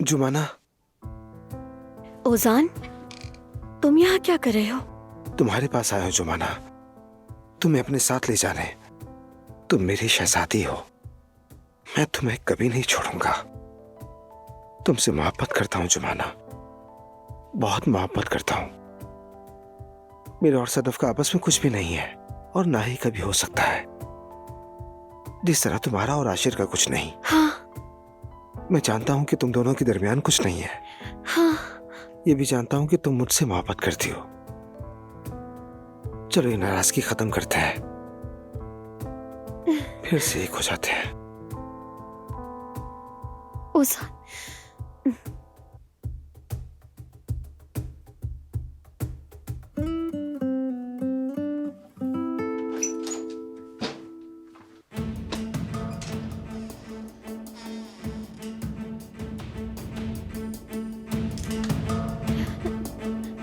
जुमाना, ओजान, तुम यहाँ क्या कर रहे हो? तुम्हारे पास आया हूं जुमाना, तुम्हें अपने साथ ले जाने। तुम मेरी शहजादी हो, मैं तुम्हें कभी नहीं छोड़ूंगा। तुमसे मोहब्बत करता हूं जुमाना, बहुत मोहब्बत करता हूं। मेरे और सदफ का आपस में कुछ भी नहीं है और ना ही कभी हो सकता है, जिस तरह तुम्हारा और आशिर का कुछ नहीं। हाँ मैं जानता हूं कि तुम दोनों के दरमियान कुछ नहीं है। हाँ। ये भी जानता हूं कि तुम मुझसे मोहब्बत करती हो। चलो ये नाराजगी खत्म करते हैं, फिर से एक हो जाते हैं। ओजान,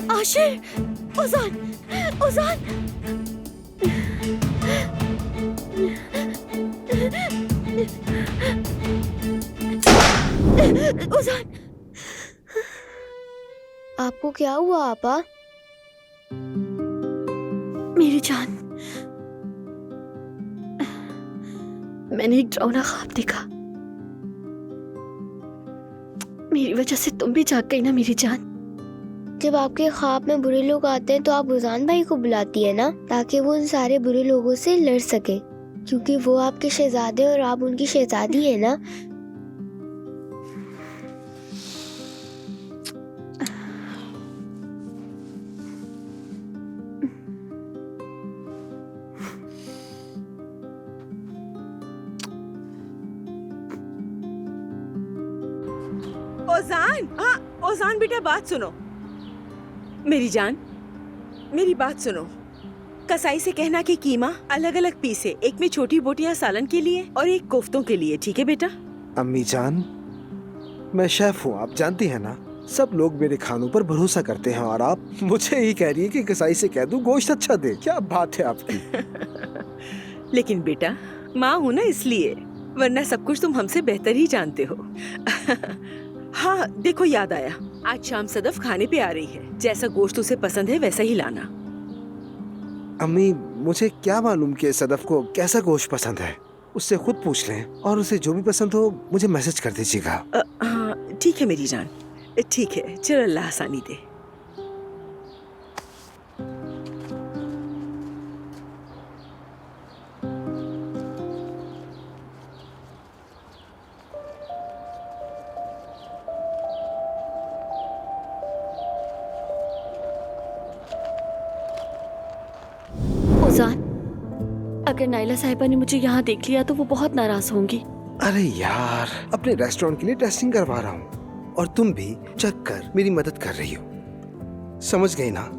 आशिर, ओजान, ओजान। ओजान, आपको क्या हुआ आपा? मेरी जान, मैंने एक डरावना ख्वाब देखा। मेरी वजह से तुम भी जाग गई ना मेरी जान। जब आपके ख्वाब में बुरे लोग आते हैं तो आप उजान भाई को बुलाती है ना, ताकि वो उन सारे बुरे लोगों से लड़ सके, क्योंकि वो आपके शहजादे और आप उनकी शहजादी है ना। ओजान, हाँ ओजान बेटा, बात सुनो मेरी जान, मेरी बात सुनो। कसाई से कहना कि कीमा अलग अलग पीसे, एक में छोटी बोटियां सालन के लिए और एक कोफ्तों के लिए, ठीक है बेटा? अम्मी जान, मैं शेफ हूँ, आप जानती हैं ना। सब लोग मेरे खानों पर भरोसा करते हैं और आप मुझे ही कह रही है कि कसाई से कह दूं गोश्त अच्छा दे। क्या बात है आपकी। लेकिन बेटा, माँ हूँ ना इसलिए, वरना सब कुछ तुम हमसे बेहतर ही जानते हो। हाँ देखो, याद आया, आज शाम सदफ खाने पे आ रही है। जैसा गोश्त उसे पसंद है वैसा ही लाना। अम्मी, मुझे क्या मालूम कि सदफ को कैसा गोश्त पसंद है। उससे खुद पूछ लें और उसे जो भी पसंद हो मुझे मैसेज कर दीजिएगा। हाँ ठीक है मेरी जान, ठीक है, चलो अल्लाह आसानी दे। ओजान, अगर नाइला साहिबा ने मुझे यहाँ देख लिया तो वो बहुत नाराज होंगी। अरे यार, अपने रेस्टोरेंट के लिए टेस्टिंग करवा रहा हूँ और तुम भी चेक कर मेरी मदद कर रही हो, समझ गई ना?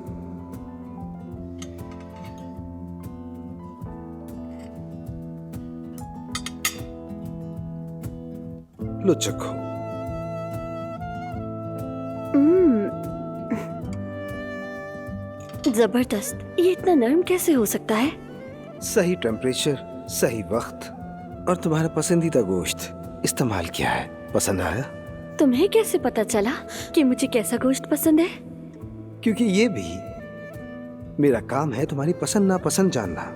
लो चखो। जबरदस्त। ये इतना नरम कैसे हो सकता है? सही टेम्परेचर, सही वक्त और तुम्हारा पसंदीदा गोश्त इस्तेमाल किया है। पसंद आया? तुम्हें कैसे पता चला कि मुझे कैसा गोश्त पसंद है? क्योंकि ये भी मेरा काम है तुम्हारी पसंद नापसंद जानना।